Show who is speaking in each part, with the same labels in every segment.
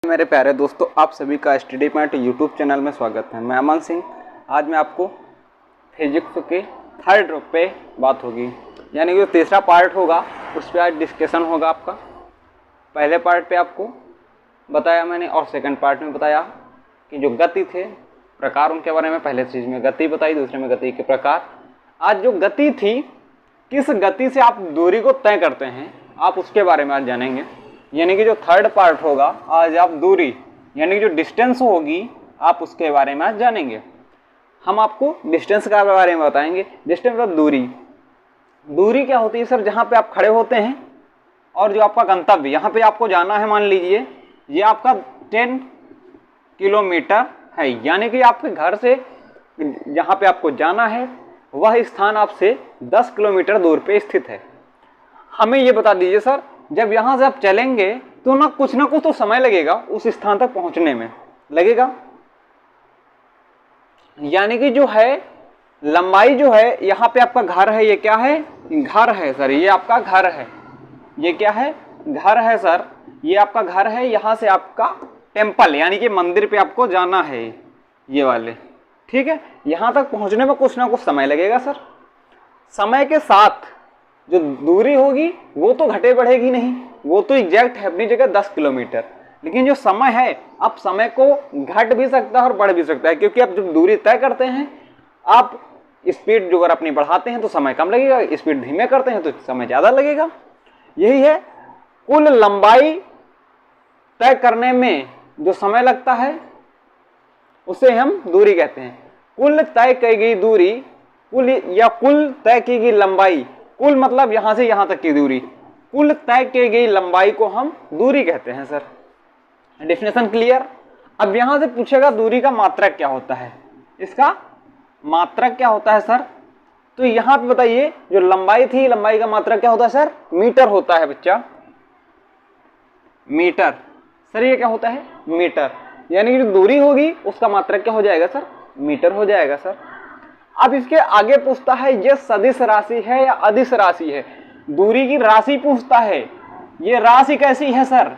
Speaker 1: मेरे प्यारे दोस्तों, आप सभी का स्टडी पॉइंट यूट्यूब चैनल में स्वागत है। मैं अमन सिंह। आज मैं आपको फिजिक्स के थर्ड पे बात होगी, यानी कि जो तीसरा पार्ट होगा उस पर आज डिस्कशन होगा आपका। पहले पार्ट पे आपको बताया मैंने और सेकंड पार्ट में बताया कि जो गति थे प्रकार उनके बारे में। पहले चीज़ में गति बताई, दूसरे में गति के प्रकार। आज जो गति थी, किस गति से आप दूरी को तय करते हैं, आप उसके बारे में आज जानेंगे। यानी कि जो थर्ड पार्ट होगा आज आप दूरी यानी कि जो डिस्टेंस होगी आप उसके बारे में आज जानेंगे। हम आपको डिस्टेंस के बारे में बताएंगे। डिस्टेंस मतलब दूरी। दूरी क्या होती है सर? जहाँ पे आप खड़े होते हैं और जो आपका गंतव्य, यहाँ पे आपको जाना है, मान लीजिए ये आपका 10 किलोमीटर है, यानी कि आपके घर से जहाँ पे आपको जाना है वह स्थान आपसे 10 किलोमीटर दूर पे स्थित है। हमें ये बता दीजिए सर, जब यहाँ से आप चलेंगे तो ना कुछ तो समय लगेगा उस स्थान तक पहुँचने में, लगेगा। यानी कि जो है लंबाई जो है, यहाँ पे आपका घर है, ये क्या है? घर है सर, ये आपका घर है। ये क्या है? घर है सर, ये आपका घर है। यहाँ से आपका टेम्पल यानी कि मंदिर पे आपको जाना है, ये वाले, ठीक है। यहाँ तक पहुँचने में कुछ ना कुछ समय लगेगा सर। समय के साथ जो दूरी होगी वो तो घटे बढ़ेगी नहीं, वो तो एग्जैक्ट है अपनी जगह 10 किलोमीटर। लेकिन जो समय है, अब समय को घट भी सकता है और बढ़ भी सकता है, क्योंकि आप जब दूरी तय करते हैं, आप स्पीड जो अगर अपनी बढ़ाते हैं तो समय कम लगेगा, स्पीड धीमे करते हैं तो समय ज़्यादा लगेगा। यही है, कुल लंबाई तय करने में जो समय लगता है उसे हम दूरी कहते हैं। कुल तय की गई दूरी, कुल तय की गई लंबाई, कुल मतलब यहाँ से यहाँ तक की दूरी, कुल तय की गई लंबाई को हम दूरी कहते हैं सर। Definition clear? अब यहाँ से पूछेगा दूरी का मात्रक क्या होता है, इसका मात्रक क्या होता है सर? तो यहाँ पे बताइए, जो लंबाई थी, लंबाई का मात्रक क्या होता है सर? मीटर होता है बच्चा, मीटर। सर ये क्या होता है? मीटर। यानी कि जो दूरी होगी उसका मात्रक क्या हो जाएगा सर? मीटर हो जाएगा सर। अब इसके आगे पूछता है ये सदिश राशि है या अदिश राशि है। दूरी की राशि पूछता है, ये राशि कैसी है सर?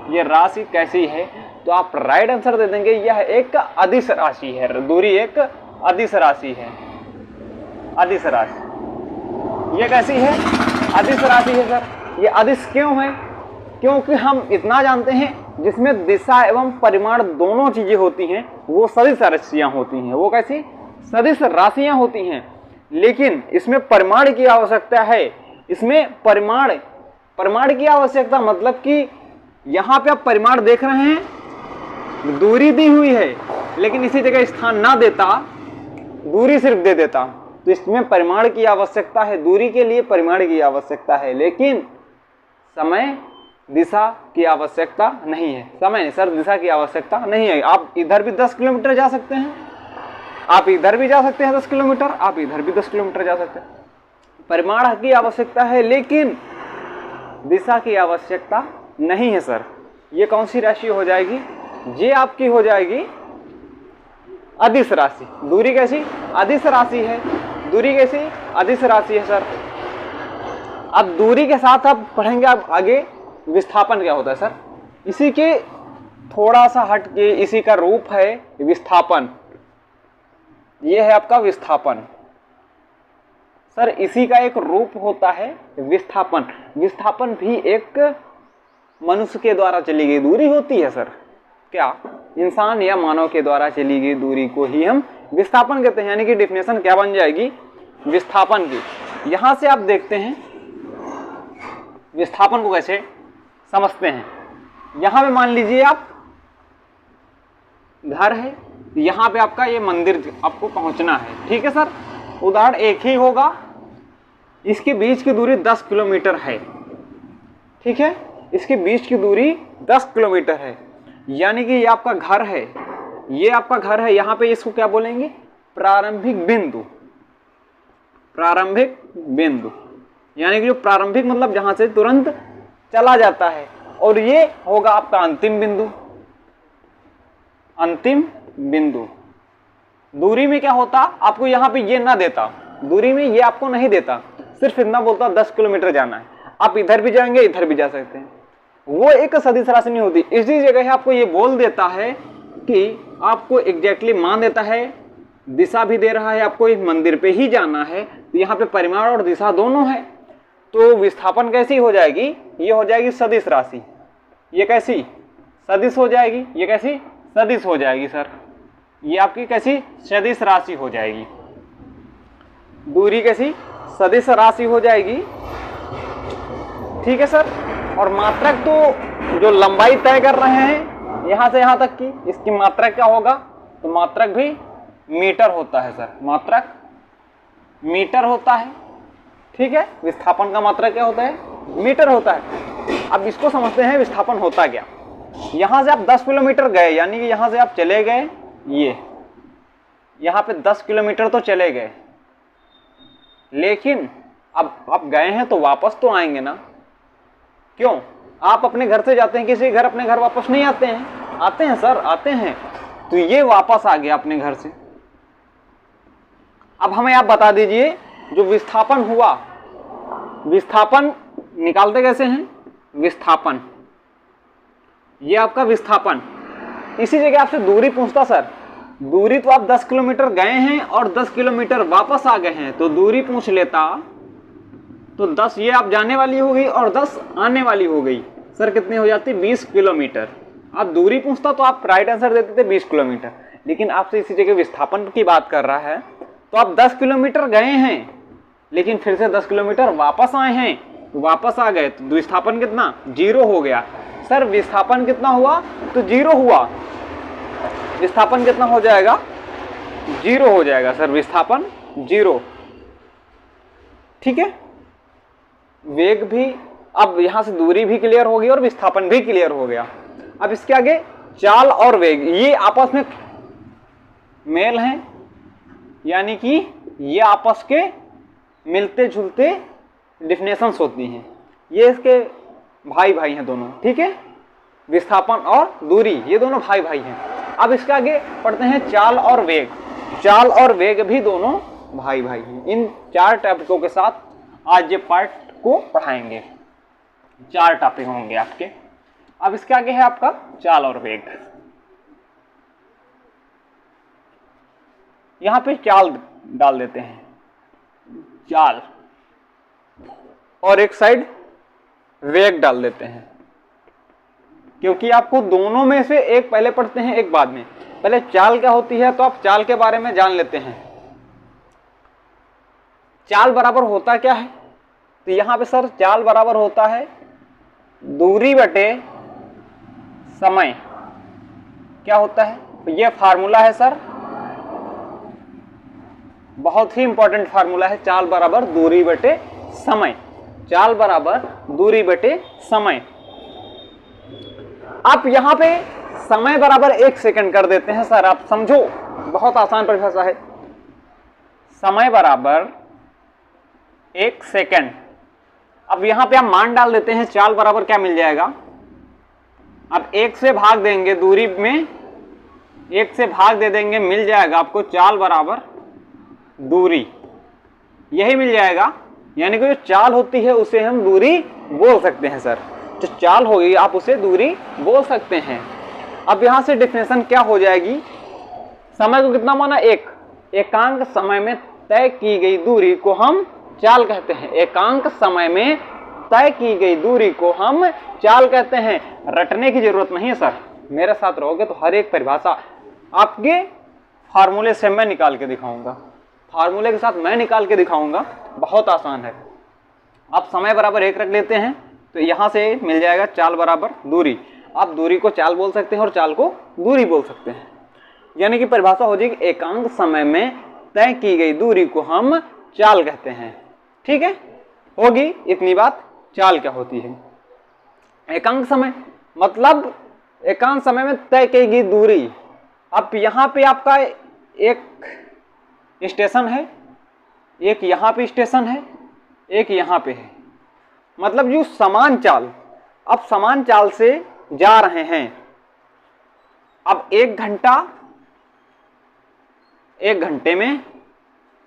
Speaker 1: ये राशि कैसी है? तो आप राइट आंसर दे देंगे, यह एक अदिश राशि है। दूरी एक अदिश राशि है, अदिश राशि। ये कैसी है? अदिश राशि है सर। ये अदिश क्यों है? क्योंकि हम इतना जानते हैं, जिसमें दिशा एवं परिमाण दोनों चीजें होती हैं वो सदिश राशियां होती हैं। वो कैसी? सदिश राशियां होती हैं। लेकिन इसमें परिमाण की आवश्यकता है। इसमें परिमाण की आवश्यकता मतलब कि यहाँ पे आप परिमाण देख रहे हैं, दूरी दी हुई है, लेकिन इसी जगह स्थान ना देता, दूरी सिर्फ दे देता, तो इसमें परिमाण की आवश्यकता है। दूरी के लिए परिमाण की आवश्यकता है, लेकिन समय दिशा की आवश्यकता नहीं है। समय नहीं सर, दिशा की आवश्यकता नहीं है। आप इधर भी 10 किलोमीटर जा सकते हैं, आप इधर भी जा सकते हैं 10 किलोमीटर, आप इधर भी 10 किलोमीटर जा सकते हैं। परिमाण की आवश्यकता है लेकिन दिशा की आवश्यकता नहीं है सर। ये कौन सी राशि हो जाएगी? ये आपकी हो जाएगी अदिश राशि। दूरी कैसी? अदिश राशि है। दूरी कैसी? अदिश राशि है सर। अब दूरी के साथ आप पढ़ेंगे आप आगे विस्थापन क्या होता है सर। इसी के थोड़ा सा हट के इसी का रूप है विस्थापन। ये है आपका विस्थापन सर, इसी का एक रूप होता है विस्थापन। विस्थापन भी एक मनुष्य के द्वारा चली गई दूरी होती है सर। क्या? इंसान या मानव के द्वारा चली गई दूरी को ही हम विस्थापन कहते हैं। यानी कि डेफिनेशन क्या बन जाएगी विस्थापन की। यहां से आप देखते हैं विस्थापन को कैसे समझते हैं। यहां पे मान लीजिए आप घर है, यहाँ पे आपका ये मंदिर आपको पहुंचना है, ठीक है सर। उदाहरण एक ही होगा, इसके बीच की दूरी 10 किलोमीटर है, ठीक है। इसके बीच की दूरी 10 किलोमीटर है। यानी कि ये आपका घर है, ये आपका घर है। यहाँ पे इसको क्या बोलेंगे? प्रारंभिक बिंदु। प्रारंभिक बिंदु यानी कि जो प्रारंभिक मतलब जहां से तुरंत चला जाता है, और ये होगा आपका अंतिम बिंदु। अंतिम बिंदु। दूरी में क्या होता? आपको यहाँ पे ये ना देता, दूरी में ये आपको नहीं देता, सिर्फ इतना बोलता 10 किलोमीटर जाना है। आप इधर भी जाएंगे, इधर भी जा सकते हैं। वो एक सदिश राशि नहीं होती। इसी जगह आपको ये बोल देता है कि आपको एग्जैक्टली मान देता है, दिशा भी दे रहा है, आपको इस मंदिर पे ही जाना है, तो यहाँ पे परिमाण और दिशा दोनों है। तो विस्थापन कैसी हो जाएगी, ये हो जाएगी सदिश राशि। ये कैसी सदिश हो जाएगी, ये कैसी सदिश हो जाएगी सर, ये आपकी कैसी सदिश राशि हो जाएगी। दूरी कैसी सदिश राशि हो जाएगी, ठीक है सर। और मात्रक तो जो लंबाई तय कर रहे हैं यहां से यहां तक की, इसकी मात्रक क्या होगा, तो मात्रक भी मीटर होता है सर, मात्रक मीटर होता है, ठीक है। विस्थापन का मात्रक क्या होता है, मीटर होता है। अब इसको समझते हैं विस्थापन होता क्या। यहां से आप 10 किलोमीटर गए, यानी कि यहां से आप चले गए, ये यहां पे 10 किलोमीटर तो चले गए, लेकिन अब आप गए हैं तो वापस तो आएंगे ना। क्यों, आप अपने घर से जाते हैं, किसी घर अपने घर वापस नहीं आते हैं, आते हैं सर, आते हैं। तो ये वापस आ गया अपने घर से। अब हमें आप बता दीजिए, जो विस्थापन हुआ, विस्थापन निकालते कैसे हैं, विस्थापन, ये आपका विस्थापन। इसी जगह आपसे दूरी पूछता सर, दूरी तो आप 10 किलोमीटर गए हैं और 10 किलोमीटर वापस आ गए हैं, तो दूरी पूछ लेता तो 10 ये आप जाने वाली हो गई और 10 आने वाली हो गई सर, कितनी हो जाती, 20 किलोमीटर। आप दूरी पूछता तो आप राइट आंसर देते थे 20 किलोमीटर, लेकिन आपसे इसी जगह विस्थापन की बात कर रहा है। तो आप 10 किलोमीटर गए हैं, लेकिन फिर से 10 किलोमीटर वापस आए हैं, तो वापस आ गए, तो विस्थापन कितना, 0 हो गया सर। विस्थापन कितना हुआ, तो 0 हुआ। विस्थापन कितना हो जाएगा, 0 हो जाएगा सर, विस्थापन 0, ठीक है। वेग भी, अब यहां से दूरी भी क्लियर हो गई और विस्थापन भी क्लियर हो गया। अब इसके आगे चाल और वेग, ये आपस में मेल हैं, यानी कि ये आपस के मिलते जुलते डिफिनेशंस होती हैं, ये इसके भाई भाई हैं दोनों, ठीक है। विस्थापन और दूरी ये दोनों भाई भाई हैं। अब इसके आगे पढ़ते हैं चाल और वेग। चाल और वेग भी दोनों भाई भाई हैं। इन 4 टॉपिकों के साथ आज ये पार्ट को पढ़ाएंगे, 4 टॉपिक होंगे आपके। अब इसके आगे है आपका चाल और वेग। यहां पे चाल डाल देते हैं, चाल, और एक साइड वेग डाल देते हैं, क्योंकि आपको दोनों में से एक पहले पढ़ते हैं एक बाद में। पहले चाल क्या होती है, तो आप चाल के बारे में जान लेते हैं। चाल बराबर होता क्या है, तो यहां पे सर चाल बराबर होता है दूरी बटे समय। क्या होता है, तो ये फार्मूला है सर, बहुत ही इंपॉर्टेंट फार्मूला है, चाल बराबर दूरी बटे समय। चाल बराबर दूरी बटे समय। आप यहां पे समय बराबर 1 सेकंड कर देते हैं सर, आप समझो, बहुत आसान परिभाषा है। समय बराबर 1 सेकंड। अब यहां पे आप मान डाल देते हैं, चाल बराबर क्या मिल जाएगा, अब 1 से भाग देंगे, दूरी में 1 से भाग दे देंगे, मिल जाएगा आपको चाल बराबर दूरी, यही मिल जाएगा। यानी कि जो चाल होती है उसे हम दूरी बोल सकते हैं सर, जो चाल होगी आप उसे दूरी बोल सकते हैं। अब यहां से डेफिनेशन क्या हो जाएगी, समय को कितना माना, 1, एकांक समय में तय की गई दूरी को हम चाल कहते हैं। एकांक समय में तय की गई दूरी को हम चाल कहते हैं। रटने की जरूरत नहीं है सर, मेरे साथ रहोगे तो हर एक परिभाषा आपके फार्मूले से मैं निकाल के दिखाऊंगा, फार्मूले के साथ मैं निकाल के दिखाऊंगा, बहुत आसान है। आप समय बराबर 1 रख लेते हैं, तो यहां से मिल जाएगा चाल बराबर दूरी। आप दूरी को चाल बोल सकते हैं और चाल को दूरी बोल सकते हैं, यानी कि परिभाषा हो जाएगी एकांक समय में तय की गई दूरी को हम चाल कहते हैं, ठीक है। होगी इतनी बात, चाल क्या होती है। एकांक समय मतलब एकांक समय में तय की गई दूरी। अब यहाँ पे आपका एक स्टेशन है, एक यहाँ पे स्टेशन है, एक यहाँ पे है, मतलब जो समान चाल, अब समान चाल से जा रहे हैं। अब 1 घंटा, 1 घंटे में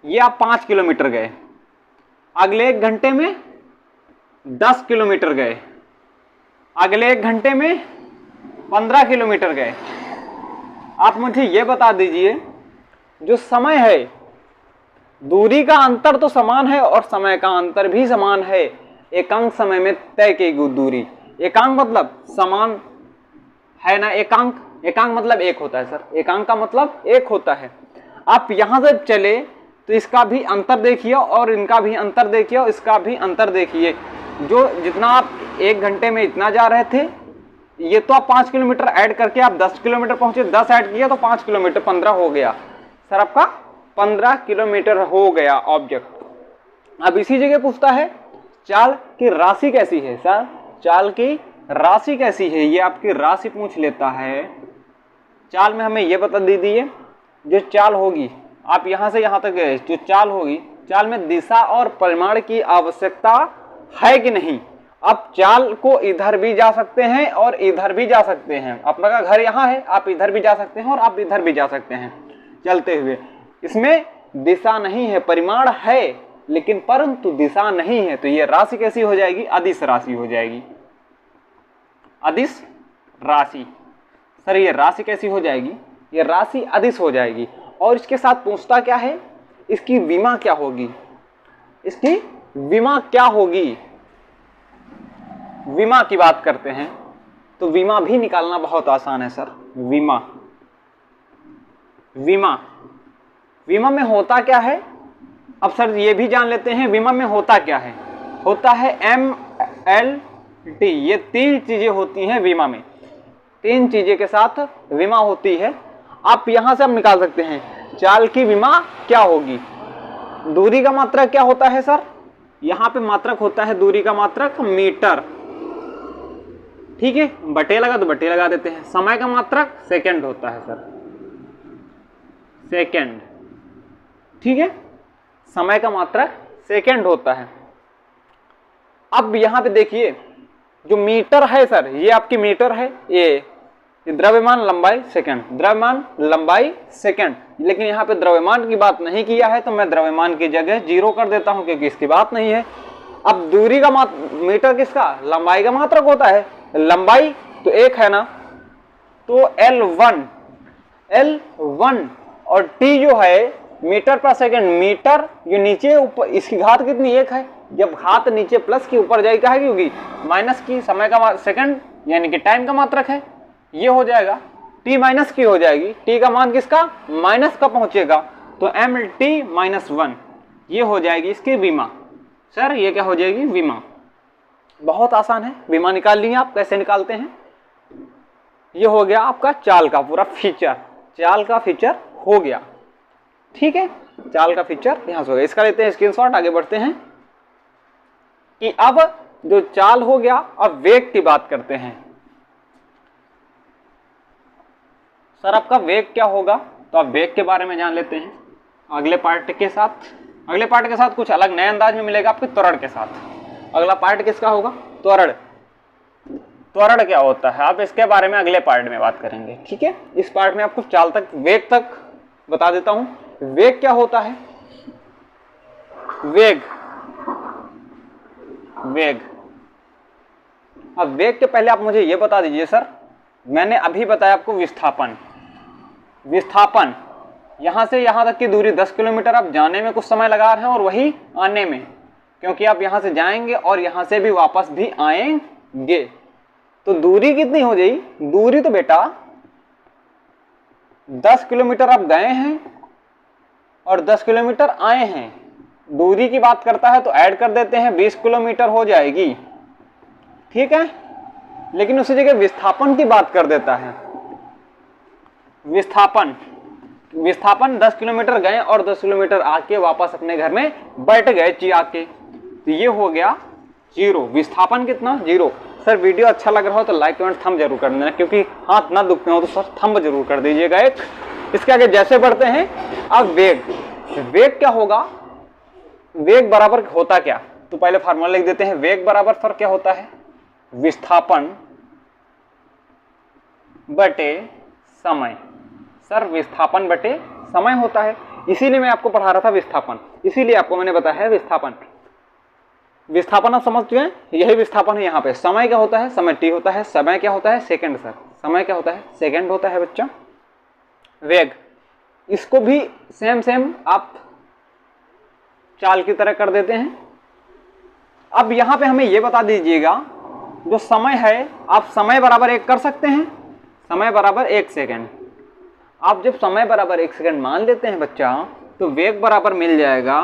Speaker 1: ये आप 5 किलोमीटर गए, अगले 1 घंटे में 10 किलोमीटर गए, अगले 1 घंटे में 15 किलोमीटर गए। आप मुझे ये बता दीजिए, जो समय है, दूरी का अंतर तो समान है और समय का अंतर भी समान है। एकांक समय में तय की गई दूरी, एकांक मतलब समान है ना। एकांक मतलब एक होता है सर, एकांक का मतलब एक होता है। आप यहां से चले तो इसका भी अंतर देखिए और इनका भी अंतर देखिए और इसका भी अंतर देखिए। जो जितना आप 1 घंटे में इतना जा रहे थे, ये तो आप 5 किलोमीटर ऐड करके आप 10 किलोमीटर पहुंचे, 10 ऐड किया तो 5 किलोमीटर 15 हो गया सर, आपका 15 किलोमीटर हो गया ऑब्जेक्ट। अब इसी जगह पूछता है चाल की राशि कैसी है सर, चाल की राशि कैसी है, ये आपकी राशि पूछ लेता है। चाल में हमें ये बता दीजिए, जो चाल होगी, आप यहां से यहां तक गए, जो चाल होगी, चाल में दिशा और परिमाण की आवश्यकता है कि नहीं। आप चाल को इधर भी जा सकते हैं और इधर भी जा सकते हैं। अपना घर यहाँ है, आप इधर भी जा सकते हैं और आप इधर भी जा सकते हैं चलते हुए। इसमें दिशा नहीं है, परिमाण है लेकिन परंतु दिशा नहीं है। तो ये राशि कैसी हो जाएगी, अदिश राशि हो जाएगी, अदिश राशि। सर ये राशि कैसी हो जाएगी, ये राशि अदिश हो जाएगी। और इसके साथ पूछता क्या है, इसकी विमा क्या होगी, इसकी विमा क्या होगी। विमा की बात करते हैं तो विमा भी निकालना बहुत आसान है सर। विमा, विमा, विमा में होता क्या है, अब सर ये भी जान लेते हैं विमा में होता क्या है। होता है MLT, ये 3 चीजें होती हैं विमा में, 3 चीजें के साथ विमा होती है। आप यहां से हम निकाल सकते हैं चाल की विमा क्या होगी। दूरी का मात्रक क्या होता है सर, यहां पे मात्रक होता है दूरी का मात्रक मीटर, ठीक है, बटे लगा तो बटे लगा देते हैं। समय का मात्रक सेकंड होता है सर, सेकंड, ठीक है, समय का मात्रक सेकंड होता है। अब यहां पे देखिए जो मीटर है सर, ये आपकी मीटर है, ये द्रव्यमान लंबाई सेकंड, द्रव्यमान लंबाई सेकंड। लेकिन यहाँ पे द्रव्यमान की बात नहीं किया है तो मैं द्रव्यमान की जगह 0 कर देता हूं क्योंकि इसकी बात नहीं है। अब दूरी का मीटर किसका, लंबाई का मात्रक होता है, लंबाई तो 1 है ना, तो L1 और T जो है मीटर पर सेकंड, मीटर जो नीचे ऊपर, इसकी घात कितनी 1 है। जब घात नीचे प्लस की ऊपर जाएगी है क्योंकि माइनस की समय का सेकंड यानी कि टाइम का मात्रक है, ये हो जाएगा T माइनस की हो जाएगी, T का मान किसका, माइनस का पहुंचेगा, तो MT-1 ये हो जाएगी इसकी विमा। सर ये क्या हो जाएगी, विमा। बहुत आसान है, विमा निकाल लिए आप। कैसे निकालते हैं, ये हो गया आपका चाल का पूरा फीचर, चाल का फीचर हो गया, ठीक है, चाल का फीचर यहां से हो गया। इसका लेते हैं स्क्रीनशॉट, आगे बढ़ते हैं कि अब जो चाल हो गया, अब वेग की बात करते हैं। सर आपका वेग क्या होगा, तो आप वेग के बारे में जान लेते हैं अगले पार्ट के साथ। अगले पार्ट के साथ कुछ अलग नए अंदाज में मिलेगा आपके त्वरण के साथ। अगला पार्ट किसका होगा, त्वरण। त्वरण क्या होता है, आप इसके बारे में अगले पार्ट में बात करेंगे, ठीक है। इस पार्ट में आपको चाल तक, वेग तक बता देता हूं। वेग क्या होता है, वेग, वेग। अब वेग के पहले आप मुझे यह बता दीजिए सर, मैंने अभी बताया आपको विस्थापन, विस्थापन यहां से यहां तक की दूरी 10 किलोमीटर, आप जाने में कुछ समय लगा रहे हैं और वही आने में, क्योंकि आप यहां से जाएंगे और यहां से भी वापस भी आएंगे, तो दूरी कितनी हो जाएगी। दूरी तो बेटा 10 किलोमीटर आप गए हैं और 10 किलोमीटर आए हैं, दूरी की बात करता है तो ऐड कर देते हैं, 20 किलोमीटर हो जाएगी, ठीक है। लेकिन उसी जगह विस्थापन की बात कर देता है। विस्थापन, विस्थापन 10 किलोमीटर गए और 10 किलोमीटर आके वापस अपने घर में बैठ गए आके, तो ये हो गया 0। विस्थापन कितना, 0। सर वीडियो अच्छा लग रहा हो तो लाइक कमेंट थंब जरूर कर देना, क्योंकि हाथ ना दुखते हो तो सर थंब जरूर कर दीजिएगा एक। इसके आगे जैसे बढ़ते हैं, अब वेग, वेग क्या होगा, वेग बराबर होता क्या, तो पहले फार्मूला लिख देते हैं। वेग बराबर सर क्या होता है, विस्थापन बटे समय। सर विस्थापन बटे समय होता है, इसीलिए मैं आपको पढ़ा रहा था विस्थापन, इसीलिए आपको मैंने बताया है विस्थापन। विस्थापन आप समझ चुके हैं, यही विस्थापन है यहाँ पे। समय क्या होता है, समय t होता है, समय क्या होता है, सेकंड सर, समय क्या होता है, सेकंड होता है बच्चा। वेग, इसको भी सेम आप चाल की तरह कर देते हैं। अब यहाँ पे हमें ये बता दीजिएगा, जो समय है आप समय बराबर 1 कर सकते हैं, समय बराबर 1 सेकेंड। आप जब समय बराबर 1 सेकेंड मान लेते हैं बच्चा, तो वेग बराबर मिल जाएगा,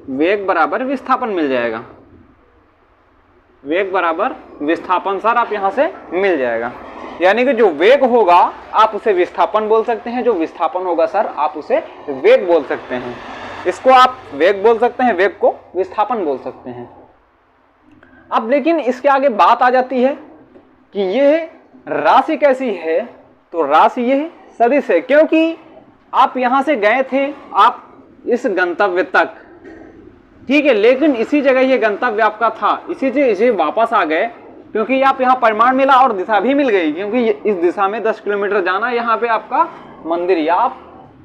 Speaker 1: वेग बराबर विस्थापन मिल जाएगा, वेग बराबर विस्थापन सर आप यहां से मिल जाएगा। यानी कि जो वेग होगा आप उसे विस्थापन बोल सकते हैं, जो विस्थापन होगा सर आप उसे वेग बोल सकते हैं। इसको आप वेग बोल सकते हैं, वेग को विस्थापन बोल सकते हैं। अब लेकिन इसके आगे बात आ जाती है कि यह राशि कैसी है, तो राशि यह सदिश है, क्योंकि आप यहां से गए थे आप इस गंतव्य तक, ठीक है, लेकिन इसी जगह ये गंतव्य आपका था, इसी वापस आ गए, क्योंकि आप यहाँ परिमाण मिला और दिशा भी मिल गई, क्योंकि इस दिशा में 10 किलोमीटर जाना, यहाँ पे आपका मंदिर या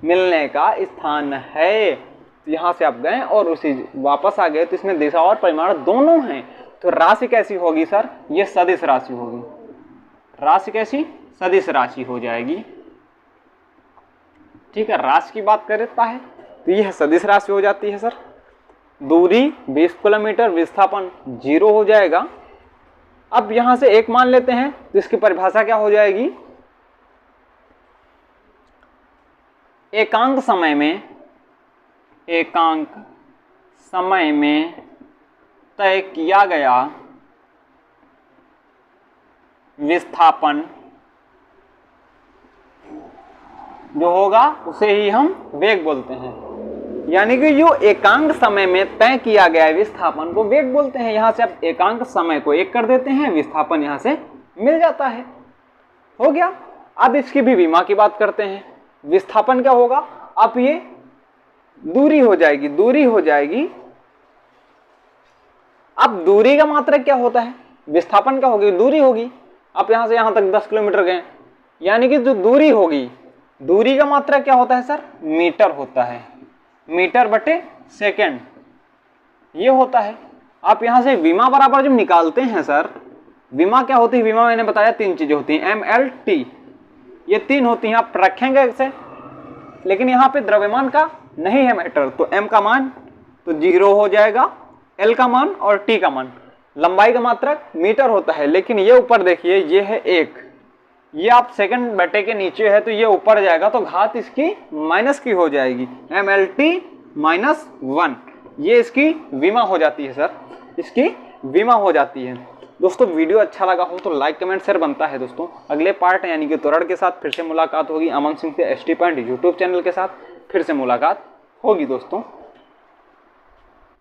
Speaker 1: मिलने का स्थान है। तो यहाँ से आप गए और उसी वापस आ गए, तो इसमें दिशा और परिमाण दोनों हैं। तो राशि कैसी होगी सर, ये सदिश राशि होगी। राशि कैसी, सदिश राशि हो जाएगी, ठीक है। राशि की बात करता है तो यह सदिश राशि हो जाती है सर। दूरी 20 किलोमीटर, विस्थापन 0 हो जाएगा। अब यहां से 1 मान लेते हैं, तो इसकी परिभाषा क्या हो जाएगी, एकांक समय में, एकांक समय में तय किया गया विस्थापन जो होगा उसे ही हम वेग बोलते हैं। यानी कि जो एकांक समय में तय किया गया विस्थापन को वेग बोलते हैं। यहां से आप एकांक समय को 1 कर देते हैं, विस्थापन यहां से मिल जाता है, हो गया। अब इसकी भी विमा की बात करते हैं। विस्थापन क्या होगा, अब ये दूरी हो जाएगी, दूरी हो जाएगी। अब दूरी का मात्रक क्या होता है, विस्थापन क्या होगी, दूरी होगी। आप यहां से यहां तक 10 किलोमीटर गए, यानी कि जो दूरी होगी, दूरी का मात्रक क्या होता है सर, मीटर होता है, मीटर बटे सेकेंड ये होता है। आप यहां से विमा बराबर जब निकालते हैं सर, विमा क्या होती है, विमा मैंने बताया 3 चीजें होती हैं, MLT, ये 3 होती हैं। आप रखेंगे ऐसे, लेकिन यहाँ पे द्रव्यमान का नहीं है मैटर, तो M का मान तो 0 हो जाएगा, L का मान और T का मान। लंबाई का मात्रक मीटर होता है, लेकिन ये ऊपर देखिए ये है 1, ये आप सेकंड बटे के नीचे है, तो ये ऊपर जाएगा, तो घात इसकी माइनस की हो जाएगी, MLT -1, ये इसकी विमा हो जाती है सर, इसकी विमा हो जाती है। दोस्तों वीडियो अच्छा लगा हो तो लाइक कमेंट शेयर बनता है। दोस्तों अगले पार्ट यानी कि त्वरण के साथ फिर से मुलाकात होगी। अमन सिंह से ST पॉइंट यूट्यूब चैनल के साथ फिर से मुलाकात होगी दोस्तों।